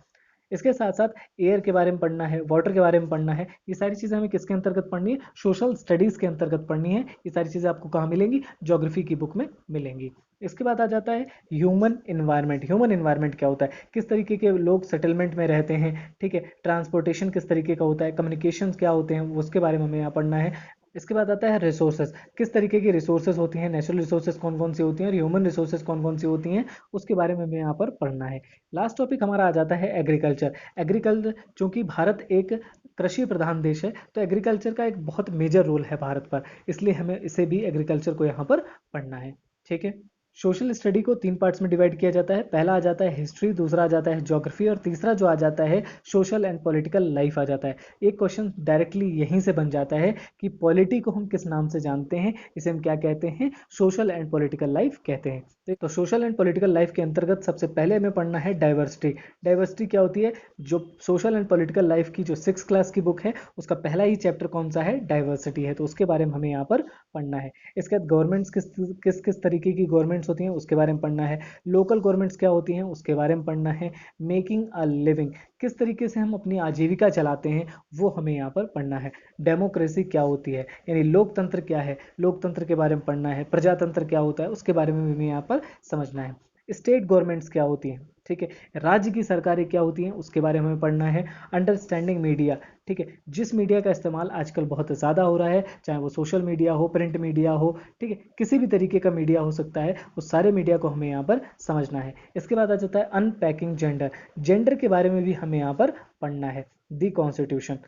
इसके साथ साथ एयर के बारे में पढ़ना है, वाटर के बारे में पढ़ना है। ये सारी चीज़ें हमें किसके अंतर्गत पढ़नी है? सोशल स्टडीज़ के अंतर्गत पढ़नी है। ये सारी चीज़ें आपको कहाँ मिलेंगी? ज्योग्राफी की बुक में मिलेंगी। इसके बाद आ जाता है ह्यूमन इन्वायरमेंट। ह्यूमन इन्वायरमेंट क्या होता है, किस तरीके के लोग सेटलमेंट में रहते हैं, ठीक है, ट्रांसपोर्टेशन किस तरीके का होता है, कम्युनिकेशन क्या होते हैं, उसके बारे में हमें यहाँ पढ़ना है। इसके बाद आता है रिसोर्सेज, किस तरीके की रिसोर्सेज होती हैं, नेचुरल रिसोर्सेज कौन कौन सी होती हैं और ह्यूमन रिसोर्सेज कौन कौन सी होती हैं, उसके बारे में हमें यहाँ पर पढ़ना है। लास्ट टॉपिक हमारा आ जाता है एग्रीकल्चर। एग्रीकल्चर, चूंकि भारत एक कृषि प्रधान देश है तो एग्रीकल्चर का एक बहुत मेजर रोल है भारत पर, इसलिए हमें इसे भी एग्रीकल्चर को यहाँ पर पढ़ना है। ठीक है। सोशल स्टडी को 3 पार्ट्स में डिवाइड किया जाता है। पहला आ जाता है हिस्ट्री, दूसरा आ जाता है ज्योग्राफी और तीसरा जो आ जाता है सोशल एंड पॉलिटिकल लाइफ आ जाता है। एक क्वेश्चन डायरेक्टली यहीं से बन जाता है कि पॉलिटी को हम किस नाम से जानते हैं, इसे हम क्या कहते हैं? सोशल एंड पॉलिटिकल लाइफ कहते हैं। तो सोशल एंड पॉलिटिकल लाइफ के अंतर्गत सबसे पहले हमें पढ़ना है डाइवर्सिटी। डाइवर्सिटी क्या होती है? जो सोशल एंड पॉलिटिकल लाइफ की जो 6th क्लास की बुक है उसका पहला ही चैप्टर कौन सा है? डाइवर्सिटी है, तो उसके बारे में हमें यहाँ पर पढ़ना है। इसके बाद गवर्नमेंट्स किस किस किस तरीके की गवर्नमेंट्स होती हैं उसके बारे में पढ़ना है। लोकल गवर्नमेंट्स क्या होती हैं उसके बारे में पढ़ना है। मेकिंग अ लिविंग, किस तरीके से हम अपनी आजीविका चलाते हैं वो हमें यहाँ पर पढ़ना है। डेमोक्रेसी क्या होती है, यानी लोकतंत्र क्या है, लोकतंत्र के बारे में पढ़ना है। प्रजातंत्र क्या होता है उसके बारे में भी हमें यहाँ पर समझना है। स्टेट गवर्नमेंट्स क्या होती हैं, ठीक है, राज्य की सरकारें क्या होती हैं उसके बारे में हमें पढ़ना है। अंडरस्टैंडिंग मीडिया, ठीक है, जिस मीडिया का इस्तेमाल आजकल बहुत ज़्यादा हो रहा है, चाहे वो सोशल मीडिया हो, प्रिंट मीडिया हो, ठीक है, किसी भी तरीके का मीडिया हो सकता है, उस सारे मीडिया को हमें यहाँ पर समझना है। इसके बाद आ जाता है अनपैकिंग जेंडर। जेंडर के बारे में भी हमें यहाँ पर पढ़ना है। दी कॉन्स्टिट्यूशन,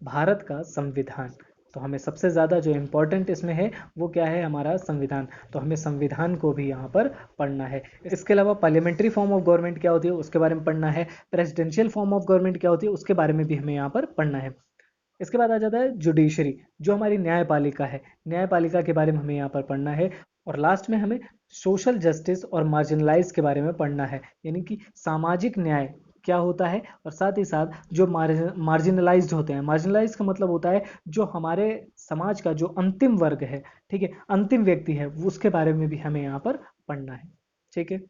भारत का संविधान। तो हमें सबसे ज़्यादा जो इम्पोर्टेंट इसमें है वो क्या है? हमारा संविधान। तो हमें संविधान को भी यहाँ पर पढ़ना है। इसके अलावा पार्लियामेंट्री फॉर्म ऑफ गवर्नमेंट क्या होती है उसके बारे में पढ़ना है। प्रेसिडेंशियल फॉर्म ऑफ गवर्नमेंट क्या होती है उसके बारे में भी हमें यहाँ पर पढ़ना है। इसके बाद आ जाता है जुडिशरी, जो हमारी न्यायपालिका है, न्यायपालिका के बारे में हमें यहाँ पर पढ़ना है। और लास्ट में हमें सोशल जस्टिस और मार्जिनलाइज के बारे में पढ़ना है, यानी कि सामाजिक न्याय क्या होता है और साथ ही साथ जो मार्जिनलाइज्ड होते हैं। मार्जिनलाइज का मतलब होता है जो हमारे समाज का जो अंतिम वर्ग है, ठीक है, अंतिम व्यक्ति है, उसके बारे में भी हमें यहाँ पर पढ़ना है। ठीक है।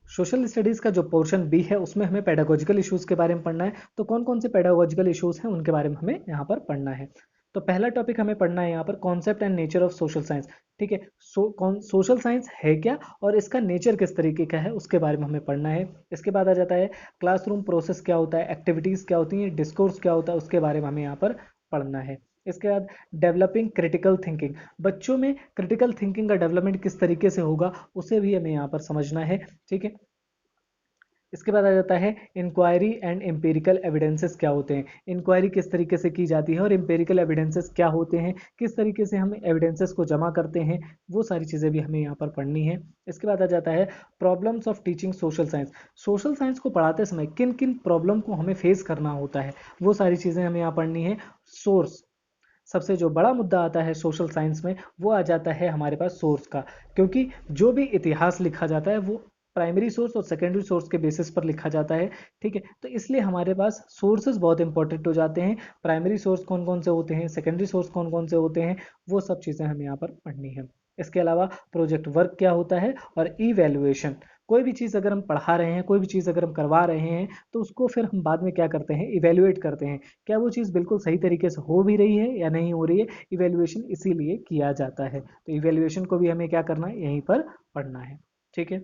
सोशल स्टडीज़ का जो पोर्शन बी है उसमें हमें पेडागोजिकल इश्यूज़ के बारे में पढ़ना है। तो कौन कौन से पेडागोजिकल इश्यूज़ हैं उनके बारे में हमें यहाँ पर पढ़ना है। तो पहला टॉपिक हमें पढ़ना है यहाँ पर concept and nature of social science. ठीक है, सोशल साइंस है क्या और इसका नेचर किस तरीके का है उसके बारे में हमें पढ़ना है। इसके बाद आ जाता है क्लासरूम प्रोसेस क्या होता है, एक्टिविटीज़ क्या होती हैं, डिस्कोर्स क्या होता है, उसके बारे में हमें यहाँ पर पढ़ना है। इसके बाद डेवलपिंग क्रिटिकल थिंकिंग, बच्चों में क्रिटिकल थिंकिंग का डेवलपमेंट किस तरीके से होगा उसे भी हमें यहाँ पर समझना है। ठीक है। इसके बाद आ जाता है इंक्वायरी एंड एम्पेरिकल एविडेंसेस क्या होते हैं, इंक्वायरी किस तरीके से की जाती है और एम्पेरिकल एविडेंसेस क्या होते हैं, किस तरीके से हम एविडेंसेस को जमा करते हैं, वो सारी चीज़ें भी हमें यहाँ पर पढ़नी है। इसके बाद आ जाता है problems of teaching social science, social science को पढ़ाते समय किन किन प्रॉब्लम को हमें फेस करना होता है वो सारी चीज़ें हमें यहाँ पढ़नी है। सोर्स, सबसे जो बड़ा मुद्दा आता है सोशल साइंस में वो आ जाता है हमारे पास सोर्स का, क्योंकि जो भी इतिहास लिखा जाता है वो प्राइमरी सोर्स और सेकेंडरी सोर्स के बेसिस पर लिखा जाता है। ठीक है, तो इसलिए हमारे पास सोर्सेज बहुत इंपॉर्टेंट हो जाते हैं। प्राइमरी सोर्स कौन कौन से होते हैं, सेकेंडरी सोर्स कौन कौन से होते हैं, वो सब चीज़ें हमें यहाँ पर पढ़नी है। इसके अलावा प्रोजेक्ट वर्क क्या होता है और इवैल्यूएशन। कोई भी चीज़ अगर हम पढ़ा रहे हैं, कोई भी चीज़ अगर हम करवा रहे हैं, तो उसको फिर हम बाद में क्या करते हैं, इवैल्यूएट करते हैं, क्या वो चीज़ बिल्कुल सही तरीके से हो भी रही है या नहीं हो रही है। इवैल्यूएशन इसीलिए किया जाता है, तो इवैल्यूएशन को भी हमें क्या करना है, यहीं पर पढ़ना है। ठीक है,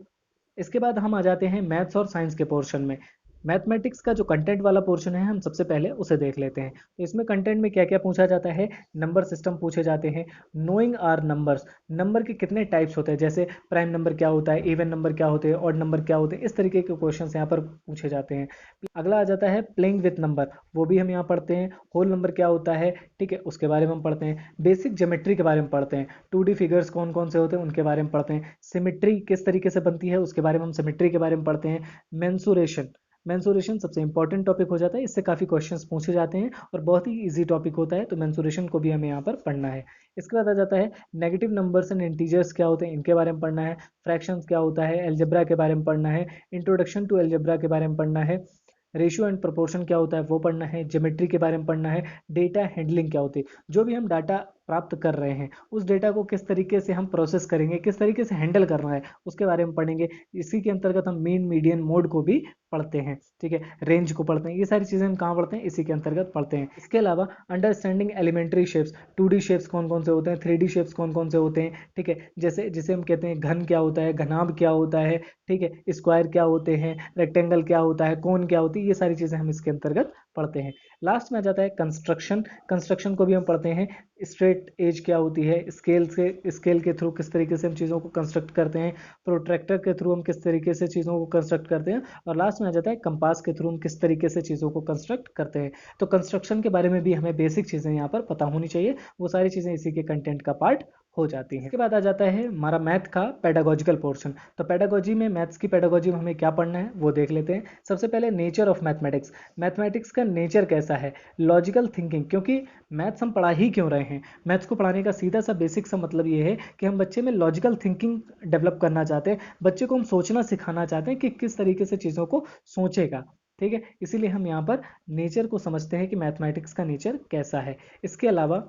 इसके बाद हम आ जाते हैं मैथ्स और साइंस के पोर्शन में। मैथमेटिक्स का जो कंटेंट वाला पोर्शन है, हम सबसे पहले उसे देख लेते हैं। तो इसमें कंटेंट में क्या क्या पूछा जाता है, नंबर सिस्टम पूछे जाते हैं, नोइंग आर नंबर्स, नंबर के कितने टाइप्स होते हैं, जैसे प्राइम नंबर क्या होता है, इवन नंबर क्या होते हैं, ऑड नंबर क्या होते हैं, इस तरीके के क्वेश्चंस यहाँ पर पूछे जाते हैं। अगला आ जाता है प्लेइंग विथ नंबर, वो भी हम यहाँ पढ़ते हैं। होल नंबर क्या होता है, ठीक है, उसके बारे में हम पढ़ते हैं। बेसिक ज्योमेट्री के बारे में पढ़ते हैं, 2D फिगर्स कौन कौन से होते हैं उनके बारे में पढ़ते हैं। सिमेट्री किस तरीके से बनती है उसके बारे में हम सिमेट्री के बारे में पढ़ते हैं। मेंसुरेशन, मेंसुरेशन सबसे इंपॉर्टेंट टॉपिक हो जाता है, इससे काफ़ी क्वेश्चंस पूछे जाते हैं और बहुत ही इजी टॉपिक होता है, तो मेंसुरेशन को भी हमें यहाँ पर पढ़ना है। इसके बाद आ जाता है नेगेटिव नंबर्स एंड इंटीजर्स क्या होते हैं, इनके बारे में पढ़ना है। फ्रैक्शंस क्या होता है, अलजेब्रा के बारे में पढ़ना है। इंट्रोडक्शन टू अलजेब्रा के बारे में पढ़ना है। रेशियो एंड प्रोपोर्शन क्या होता है वो पढ़ना है। ज्योमेट्री के बारे में पढ़ना है। डेटा हैंडलिंग क्या होती है, जो भी हम डाटा प्राप्त कर रहे हैं उस डेटा को किस तरीके से हम प्रोसेस करेंगे, किस तरीके से हैंडल करना है, उसके बारे में पढ़ेंगे। इसी के अंतर्गत हम मीन मीडियन मोड को भी पढ़ते हैं। ठीक है, रेंज को पढ़ते हैं, ये सारी चीज़ें हम कहाँ पढ़ते हैं, इसी के अंतर्गत पढ़ते हैं। इसके अलावा understanding elementary shapes, 2D shapes कौन कौन से होते हैं, 3D शेप्स कौन कौन से होते हैं। ठीक है, जैसे जिसे हम कहते हैं घन क्या होता है, घनाभ क्या होता है, ठीक है, स्क्वायर क्या होते हैं, रेक्टेंगल क्या होता है, कोन क्या होती है, ये सारी चीज़ें हम इसके अंतर्गत पढ़ते हैं। लास्ट में आ जाता है कंस्ट्रक्शन, कंस्ट्रक्शन को भी हम पढ़ते हैं। स्ट्रेट एज क्या होती है, स्केल के थ्रू किस तरीके से हम चीज़ों को कंस्ट्रक्ट करते हैं, प्रोट्रैक्टर के थ्रू हम किस तरीके से चीज़ों को कंस्ट्रक्ट करते हैं, और लास्ट में आ जाता है कंपास के थ्रू हम किस तरीके से चीज़ों को कंस्ट्रक्ट करते हैं। तो कंस्ट्रक्शन के बारे में भी हमें बेसिक चीज़ें यहाँ पर पता होनी चाहिए, वो सारी चीज़ें इसी के कंटेंट का पार्ट हो जाती हैं। इसके बाद आ जाता है हमारा मैथ का पेडागोजिकल पोर्शन। तो पेडागोजी में, मैथ्स की पेडागोजी में हमें क्या पढ़ना है वो देख लेते हैं। सबसे पहले नेचर ऑफ मैथमेटिक्स, मैथमेटिक्स का नेचर कैसा है, लॉजिकल थिंकिंग, क्योंकि मैथ्स हम पढ़ा ही क्यों रहे हैं, मैथ्स को पढ़ाने का सीधा सा बेसिक सा मतलब ये है कि हम बच्चे में लॉजिकल थिंकिंग डेवलप करना चाहते हैं, बच्चे को हम सोचना सिखाना चाहते हैं कि किस तरीके से चीज़ों को सोचेगा। ठीक है, इसीलिए हम यहाँ पर नेचर को समझते हैं कि मैथमेटिक्स का नेचर कैसा है। इसके अलावा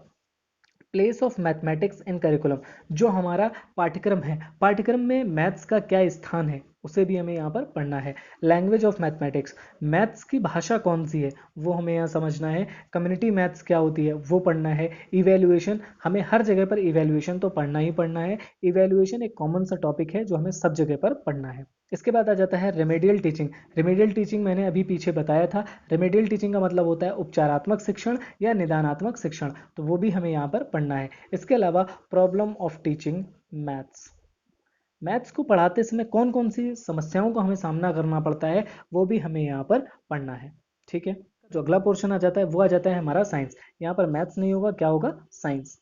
place of mathematics in curriculum, जो हमारा पाठ्यक्रम है, पाठ्यक्रम में मैथ्स का क्या स्थान है उसे भी हमें यहाँ पर पढ़ना है। लैंग्वेज ऑफ मैथमेटिक्स, मैथ्स की भाषा कौन सी है वो हमें यहाँ समझना है। कम्युनिटी मैथ्स क्या होती है वो पढ़ना है। इवैल्यूएशन, हमें हर जगह पर इवैल्यूएशन तो पढ़ना ही पढ़ना है। इवैल्यूएशन एक कॉमन सा टॉपिक है जो हमें सब जगह पर पढ़ना है। इसके बाद आ जाता है रेमेडियल टीचिंग। रेमेडियल टीचिंग मैंने अभी पीछे बताया था, रेमेडियल टीचिंग का मतलब होता है उपचारात्मक शिक्षण या निदानात्मक शिक्षण, तो वो भी हमें यहाँ पर पढ़ना है। इसके अलावा problem of teaching maths, maths को पढ़ाते समय कौन कौन सी समस्याओं का हमें सामना करना पड़ता है वो भी हमें यहाँ पर पढ़ना है। ठीक है, जो अगला पोर्शन आ जाता है वो आ जाता है हमारा साइंस। यहाँ पर मैथ्स नहीं होगा, क्या होगा, साइंस।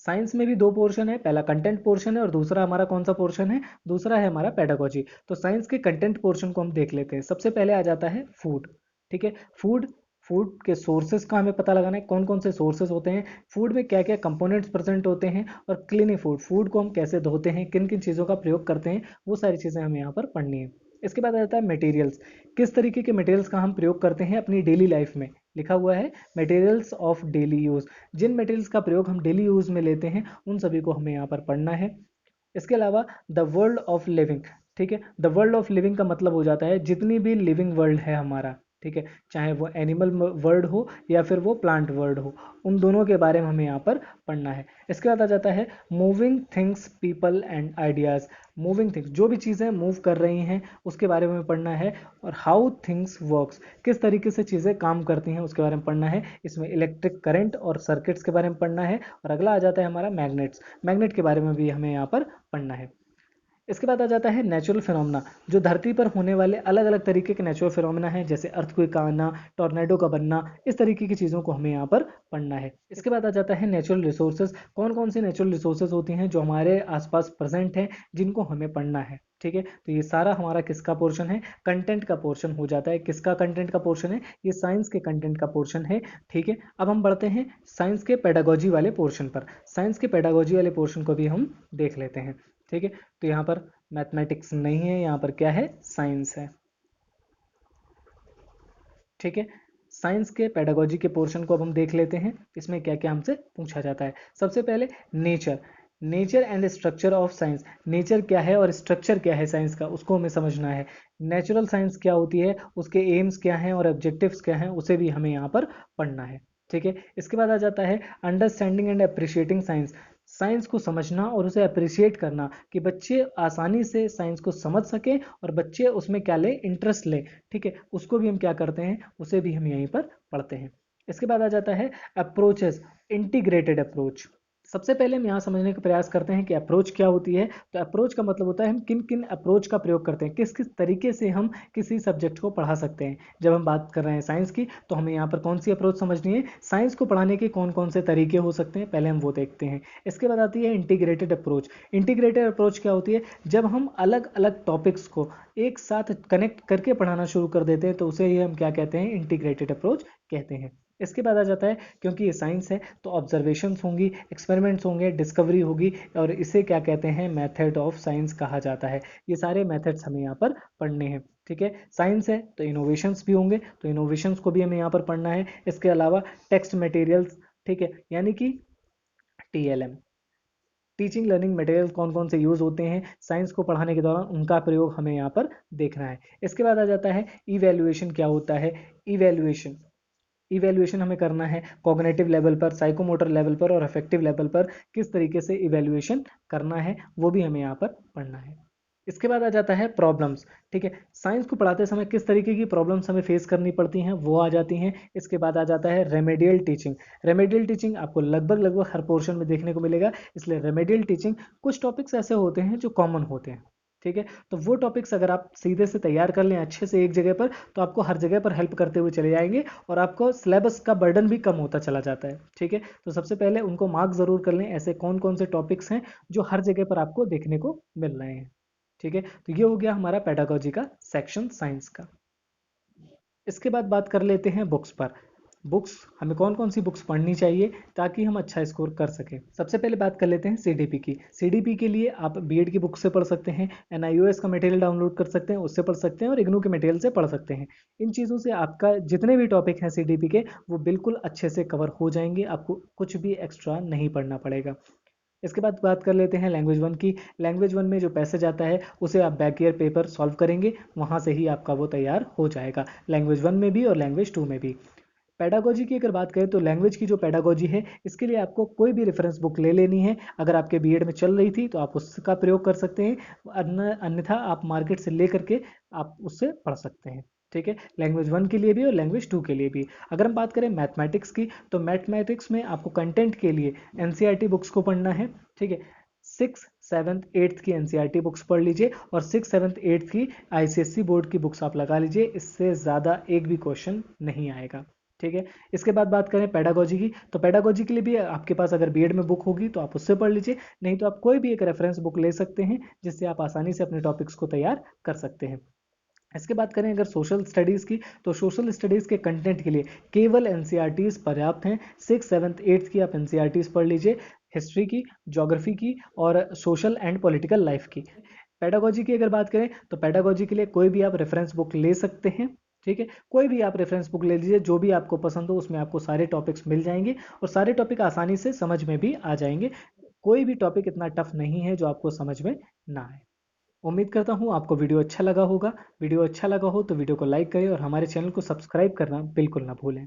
साइंस में भी दो पोर्शन है, पहला कंटेंट पोर्शन है और दूसरा हमारा कौन सा पोर्शन है, दूसरा है हमारा पेडागोजी। तो साइंस के कंटेंट पोर्शन को हम देख लेते हैं। सबसे पहले आ जाता है फूड। ठीक है, फूड, फूड के सोर्सेज का हमें पता लगाना है, कौन कौन से सोर्सेज होते हैं, फूड में क्या क्या कंपोनेंट्स प्रेजेंट होते हैं, और क्लीनिंग फूड, फूड को हम कैसे धोते हैं, किन किन चीज़ों का प्रयोग करते हैं, वो सारी चीज़ें हमें यहाँ पर पढ़नी है। इसके बाद आ जाता है मटेरियल्स, किस तरीके के मटेरियल्स का हम प्रयोग करते हैं अपनी डेली लाइफ में, लिखा हुआ है मटेरियल्स ऑफ डेली यूज़, जिन मटेरियल्स का प्रयोग हम डेली यूज़ में लेते हैं उन सभी को हमें यहाँ पर पढ़ना है। इसके अलावा द वर्ल्ड ऑफ लिविंग, ठीक है, द वर्ल्ड ऑफ लिविंग का मतलब हो जाता है जितनी भी लिविंग वर्ल्ड है हमारा, ठीक है, चाहे वो एनिमल वर्ल्ड हो या फिर वो प्लांट वर्ल्ड हो, उन दोनों के बारे में हमें यहाँ पर पढ़ना है। इसके बाद आ जाता है moving things people and ideas, moving things, जो भी चीज़ें मूव कर रही हैं उसके बारे में पढ़ना है। और हाउ थिंग्स वर्क्स, किस तरीके से चीज़ें काम करती हैं उसके बारे में पढ़ना है। इसमें इलेक्ट्रिक करंट और सर्किट्स के बारे में पढ़ना है। और अगला आ जाता है हमारा मैग्नेट्स, मैग्नेट के बारे में भी हमें यहाँ पर पढ़ना है। इसके बाद आ जाता है नेचुरल फिनोमेना, जो धरती पर होने वाले अलग अलग तरीके के नेचुरल फिनोमेना हैं, जैसे अर्थक्वेक का आना, टॉर्नेडो का बनना, इस तरीके की चीज़ों को हमें यहाँ पर पढ़ना है। इसके बाद आ जाता है नेचुरल रिसोर्सेज, कौन कौन सी नेचुरल रिसोर्सेज होती हैं जो हमारे आसपास प्रेजेंट हैं जिनको हमें पढ़ना है। ठीक है, तो ये सारा हमारा किसका पोर्शन है, कंटेंट का पोर्शन हो जाता है। किसका कंटेंट का पोर्शन है, ये साइंस के कंटेंट का पोर्शन है। ठीक है, अब हम बढ़ते हैं साइंस के पेडागोजी वाले पोर्शन पर। साइंस के पेडागोजी वाले पोर्शन को भी हम देख लेते हैं। ठीक है, तो यहाँ पर मैथमेटिक्स नहीं है, यहाँ पर क्या है, साइंस है। ठीक है, साइंस के पेडागोजी के पोर्शन को अब हम देख लेते हैं, इसमें क्या क्या हमसे पूछा जाता है। सबसे पहले nature, nature and structure of science, nature क्या है और स्ट्रक्चर क्या है साइंस का, उसको हमें समझना है। नेचुरल साइंस क्या होती है, उसके एम्स क्या हैं और ऑब्जेक्टिव्स क्या हैं, उसे भी हमें यहाँ पर पढ़ना है। ठीक है, इसके बाद आ जाता है understanding and appreciating science, science को समझना और उसे अप्रिशिएट करना, कि बच्चे आसानी से साइंस को समझ सकें और बच्चे उसमें क्या ले, इंटरेस्ट ले। ठीक है, उसको भी हम क्या करते हैं, उसे भी हम यहीं पर पढ़ते हैं। इसके बाद आ जाता है अप्रोचेस, इंटीग्रेटेड अप्रोच। सबसे पहले हम यहाँ समझने का प्रयास करते हैं कि अप्रोच क्या होती है। तो अप्रोच का मतलब होता है हम किन किन अप्रोच का प्रयोग करते हैं, किस किस तरीके से हम किसी सब्जेक्ट को पढ़ा सकते हैं। जब हम बात कर रहे हैं साइंस की, तो हमें यहाँ पर कौन सी अप्रोच समझनी है, साइंस को पढ़ाने के कौन कौन से तरीके हो सकते हैं, पहले हम वो देखते हैं। इसके बाद आती है इंटीग्रेटेड अप्रोच। इंटीग्रेटेड अप्रोच क्या होती है, जब हम अलग अलग टॉपिक्स को एक साथ कनेक्ट करके पढ़ाना शुरू कर देते हैं, तो उसे ही हम क्या कहते हैं, इंटीग्रेटेड अप्रोच कहते हैं। इसके बाद आ जाता है, क्योंकि ये साइंस है तो ऑब्जर्वेशंस होंगी, एक्सपेरिमेंट्स होंगे, डिस्कवरी होगी, और इसे क्या कहते हैं, मेथड ऑफ साइंस कहा जाता है। ये सारे मेथड्स हमें यहाँ पर पढ़ने हैं। ठीक है, साइंस है तो इनोवेशंस भी होंगे, तो इनोवेशंस को भी हमें यहाँ पर पढ़ना है। इसके अलावा टेक्स्ट मटेरियल्स, ठीक है, यानी कि टीएलएम, टीचिंग लर्निंग मटेरियल कौन कौन से यूज़ होते हैं साइंस को पढ़ाने के दौरान, उनका प्रयोग हमें यहाँ पर देखना है। इसके बाद आ जाता है इवैल्यूएशन क्या होता है। इवैल्यूएशन, इवैल्यूएशन हमें करना है कॉग्निटिव लेवल पर, साइकोमोटर लेवल पर और अफेक्टिव लेवल पर, किस तरीके से इवैल्यूएशन करना है वो भी हमें यहाँ पर पढ़ना है। इसके बाद आ जाता है प्रॉब्लम्स। ठीक है, साइंस को पढ़ाते समय किस तरीके की प्रॉब्लम्स हमें फेस करनी पड़ती हैं वो आ जाती हैं। इसके बाद आ जाता है रेमेडियल टीचिंग। रेमेडियल टीचिंग आपको लगभग लगभग हर पोर्शन में देखने को मिलेगा, इसलिए रेमेडियल टीचिंग, कुछ टॉपिक्स ऐसे होते हैं जो कॉमन होते हैं। ठीक है, तो वो टॉपिक्स अगर आप सीधे से तैयार कर लें अच्छे से एक जगह पर, तो आपको हर जगह पर हेल्प करते हुए चले जाएंगे और आपको सिलेबस का बर्डन भी कम होता चला जाता है। ठीक है, तो सबसे पहले उनको मार्क जरूर कर लें, ऐसे कौन कौन से टॉपिक्स हैं जो हर जगह पर आपको देखने को मिल रहे हैं। ठीक है, तो ये हो गया हमारा पेडागोजी का सेक्शन साइंस का। इसके बाद बात कर लेते हैं बुक्स पर। बुक्स, हमें कौन कौन सी बुक्स पढ़नी चाहिए ताकि हम अच्छा स्कोर कर सकें। सबसे पहले बात कर लेते हैं सीडीपी की। सीडीपी के लिए आप बीएड की बुक से पढ़ सकते हैं, एनआईओएस का मटेरियल डाउनलोड कर सकते हैं, उससे पढ़ सकते हैं, और इग्नू के मटेरियल से पढ़ सकते हैं। इन चीज़ों से आपका जितने भी टॉपिक हैं सीडीपी के, वो बिल्कुल अच्छे से कवर हो जाएंगे, आपको कुछ भी एक्स्ट्रा नहीं पढ़ना पड़ेगा। इसके बाद बात कर लेते हैं लैंग्वेज वन की। लैंग्वेज वन में जो पैसेज आता है उसे आप बैक ईयर पेपर सॉल्व करेंगे, वहाँ से ही आपका वो तैयार हो जाएगा, लैंग्वेज वन में भी और लैंग्वेज टू में भी। पेडागोजी की अगर बात करें तो लैंग्वेज की जो पेडागोजी है, इसके लिए आपको कोई भी रेफरेंस बुक ले लेनी है। अगर आपके बीएड में चल रही थी तो आप उसका प्रयोग कर सकते हैं, अन्यथा आप मार्केट से ले करके आप उससे पढ़ सकते हैं। ठीक है, लैंग्वेज वन के लिए भी और लैंग्वेज टू के लिए भी। अगर हम बात करें मैथमेटिक्स की, तो मैथमेटिक्स में आपको कंटेंट के लिए एनसीईआरटी बुक्स को पढ़ना है। ठीक है, 6th 7th 8th की एनसीईआरटी बुक्स पढ़ लीजिए और 6th 7th 8th की आईसीएससी बोर्ड की बुक्स आप लगा लीजिए, इससे ज़्यादा एक भी क्वेश्चन नहीं आएगा। ठीक है, इसके बाद बात करें पेडागोजी की, तो पेडागोजी के लिए भी आपके पास अगर बीएड में बुक होगी तो आप उससे पढ़ लीजिए, नहीं तो आप कोई भी एक रेफरेंस बुक ले सकते हैं जिससे आप आसानी से अपने टॉपिक्स को तैयार कर सकते हैं। इसके बात करें अगर सोशल स्टडीज़ की, तो सोशल स्टडीज़ के कंटेंट के लिए केवल एनसीईआरटीज़ पर्याप्त हैं। 6th 7th 8th की आप एनसीईआरटीज़ पढ़ लीजिए, हिस्ट्री की, ज्योग्राफी की और सोशल एंड पॉलिटिकल लाइफ की। पेडागोजी की अगर बात करें तो पेडागोजी के लिए कोई भी आप रेफरेंस बुक ले सकते हैं। ठीक है, कोई भी आप रेफरेंस बुक ले लीजिए, जो भी आपको पसंद हो, उसमें आपको सारे टॉपिक्स मिल जाएंगे और सारे टॉपिक आसानी से समझ में भी आ जाएंगे। कोई भी टॉपिक इतना टफ नहीं है जो आपको समझ में ना आए। उम्मीद करता हूँ आपको वीडियो अच्छा लगा होगा। वीडियो अच्छा लगा हो तो वीडियो को लाइक करें और हमारे चैनल को सब्सक्राइब करना बिल्कुल ना भूलें।